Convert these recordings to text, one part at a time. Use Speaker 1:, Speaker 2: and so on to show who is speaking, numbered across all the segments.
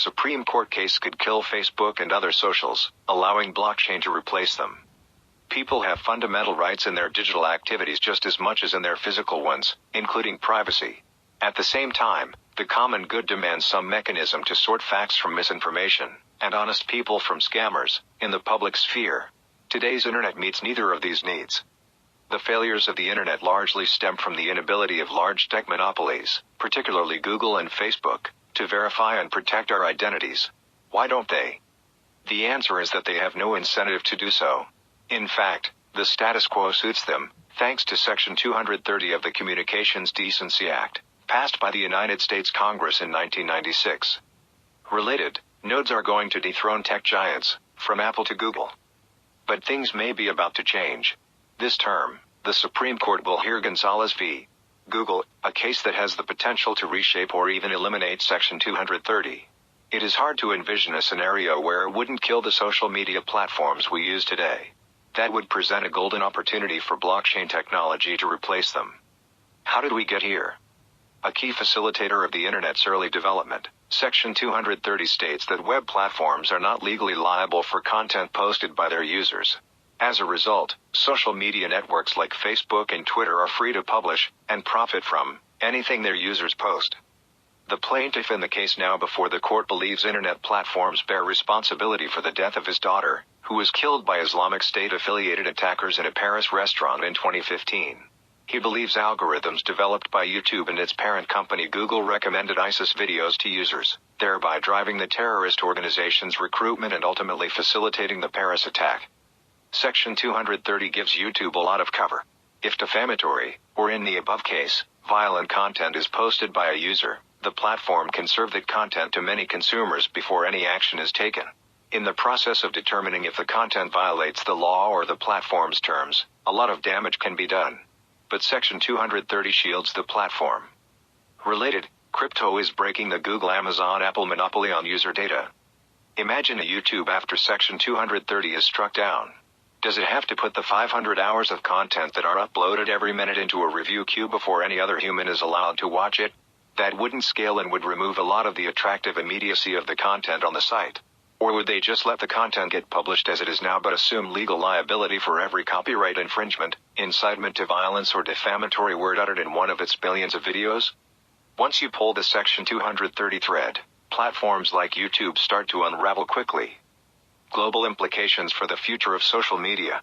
Speaker 1: Supreme Court case could kill Facebook and other socials, allowing blockchain to replace them. People have fundamental rights in their digital activities just as much as in their physical ones, including privacy. At the same time, the common good demands some mechanism to sort facts from misinformation, and honest people from scammers, in the public sphere. Today's internet meets neither of these needs. The failures of the internet largely stem from the inability of large tech monopolies, particularly Google and Facebook, to verify and protect our identities. Why don't they? The answer is that they have no incentive to do so. In fact, the status quo suits them, thanks to Section 230 of the Communications Decency Act, passed by the United States Congress in 1996. Related, nodes are going to dethrone tech giants, from Apple to Google. But things may be about to change. This term, the Supreme Court will hear Gonzalez v. Google, a case that has the potential to reshape or even eliminate Section 230. It is hard to envision a scenario where it wouldn't kill the social media platforms we use today. That would present a golden opportunity for blockchain technology to replace them. How did we get here? A key facilitator of the Internet's early development, Section 230 states that web platforms are not legally liable for content posted by their users. As a result, social media networks like Facebook and Twitter are free to publish, and profit from, anything their users post. The plaintiff in the case now before the court believes internet platforms bear responsibility for the death of his daughter, who was killed by Islamic State-affiliated attackers in a Paris restaurant in 2015. He believes algorithms developed by YouTube and its parent company Google recommended ISIS videos to users, thereby driving the terrorist organization's recruitment and ultimately facilitating the Paris attack. Section 230 gives YouTube a lot of cover. If defamatory, or in the above case, violent content is posted by a user, the platform can serve that content to many consumers before any action is taken. In the process of determining if the content violates the law or the platform's terms, a lot of damage can be done. But Section 230 shields the platform. Related, crypto is breaking the Google, Amazon, Apple monopoly on user data. Imagine a YouTube after Section 230 is struck down. Does it have to put the 500 hours of content that are uploaded every minute into a review queue before any other human is allowed to watch it? That wouldn't scale and would remove a lot of the attractive immediacy of the content on the site. Or would they just let the content get published as it is now but assume legal liability for every copyright infringement, incitement to violence or defamatory word uttered in one of its billions of videos? Once you pull the Section 230 thread, platforms like YouTube start to unravel quickly. Global implications for the future of social media.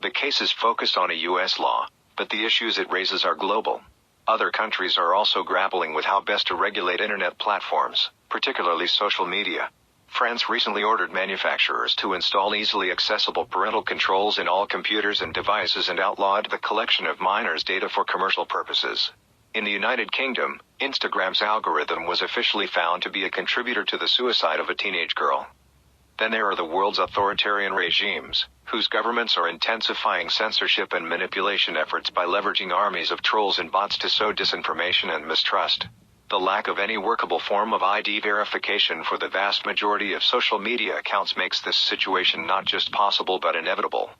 Speaker 1: The case is focused on a U.S. law, but the issues it raises are global. Other countries are also grappling with how best to regulate internet platforms, particularly social media. France recently ordered manufacturers to install easily accessible parental controls in all computers and devices and outlawed the collection of minors' data for commercial purposes. In the United Kingdom, Instagram's algorithm was officially found to be a contributor to the suicide of a teenage girl. Then there are the world's authoritarian regimes, whose governments are intensifying censorship and manipulation efforts by leveraging armies of trolls and bots to sow disinformation and mistrust. The lack of any workable form of ID verification for the vast majority of social media accounts makes this situation not just possible but inevitable.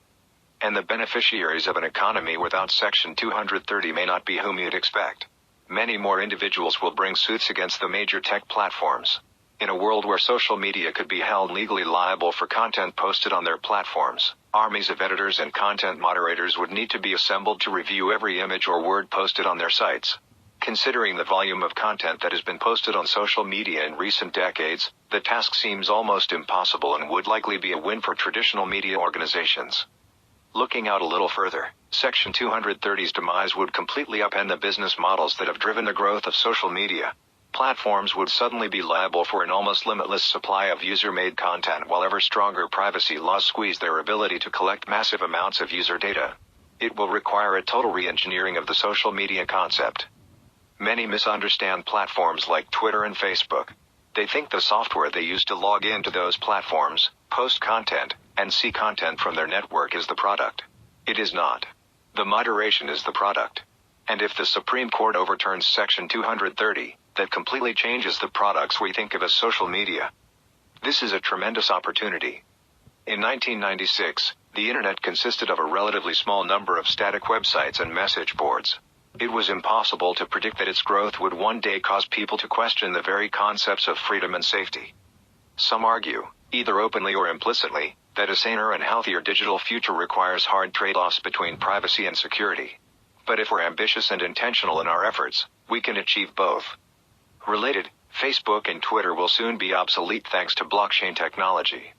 Speaker 1: And the beneficiaries of an economy without Section 230 may not be whom you'd expect. Many more individuals will bring suits against the major tech platforms. In a world where social media could be held legally liable for content posted on their platforms, armies of editors and content moderators would need to be assembled to review every image or word posted on their sites. Considering the volume of content that has been posted on social media in recent decades, the task seems almost impossible and would likely be a win for traditional media organizations. Looking out a little further, Section 230's demise would completely upend the business models that have driven the growth of social media. Platforms would suddenly be liable for an almost limitless supply of user-made content while ever stronger privacy laws squeeze their ability to collect massive amounts of user data. It will require a total re-engineering of the social media concept. Many misunderstand platforms like Twitter and Facebook. They think the software they use to log into those platforms, post content, and see content from their network is the product. It is not. The moderation is the product. And if the Supreme Court overturns Section 230, that completely changes the products we think of as social media. This is a tremendous opportunity. In 1996, the Internet consisted of a relatively small number of static websites and message boards. It was impossible to predict that its growth would one day cause people to question the very concepts of freedom and safety. Some argue, either openly or implicitly, that a saner and healthier digital future requires hard trade-offs between privacy and security. But if we're ambitious and intentional in our efforts, we can achieve both. Related, Facebook and Twitter will soon be obsolete thanks to blockchain technology.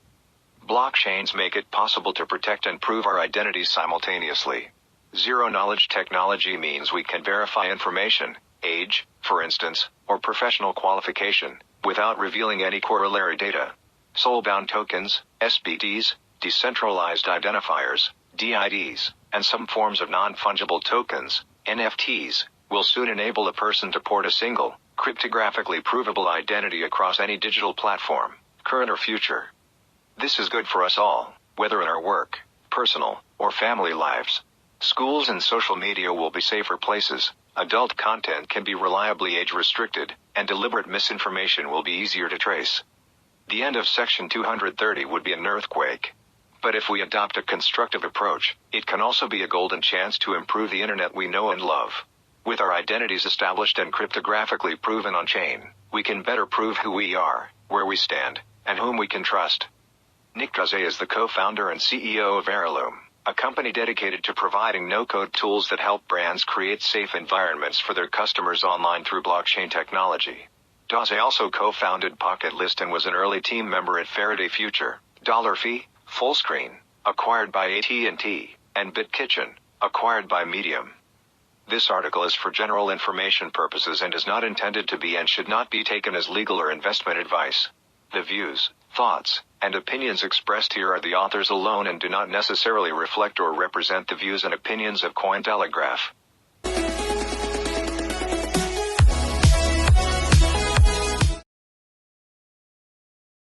Speaker 1: Blockchains make it possible to protect and prove our identities simultaneously. Zero-knowledge technology means we can verify information, age, for instance, or professional qualification, without revealing any corollary data. Soul-bound tokens, SBTs, decentralized identifiers, DIDs, and some forms of non-fungible tokens, NFTs, will soon enable a person to port a single, cryptographically provable identity across any digital platform, current or future. This is good for us all, whether in our work, personal, or family lives. Schools and social media will be safer places, adult content can be reliably age-restricted, and deliberate misinformation will be easier to trace. The end of Section 230 would be an earthquake. But if we adopt a constructive approach, it can also be a golden chance to improve the internet we know and love. With our identities established and cryptographically proven on-chain, we can better prove who we are, where we stand, and whom we can trust. Nick Draze is the co-founder and CEO of Heirloom, a company dedicated to providing no-code tools that help brands create safe environments for their customers online through blockchain technology. Draze also co-founded Pocket List and was an early team member at Faraday Future, Dollar Fee, Fullscreen, acquired by AT&T, and BitKitchen, acquired by Medium. This article is for general information purposes and is not intended to be and should not be taken as legal or investment advice. The views, thoughts, and opinions expressed here are the authors alone and do not necessarily reflect or represent the views and opinions of Cointelegraph.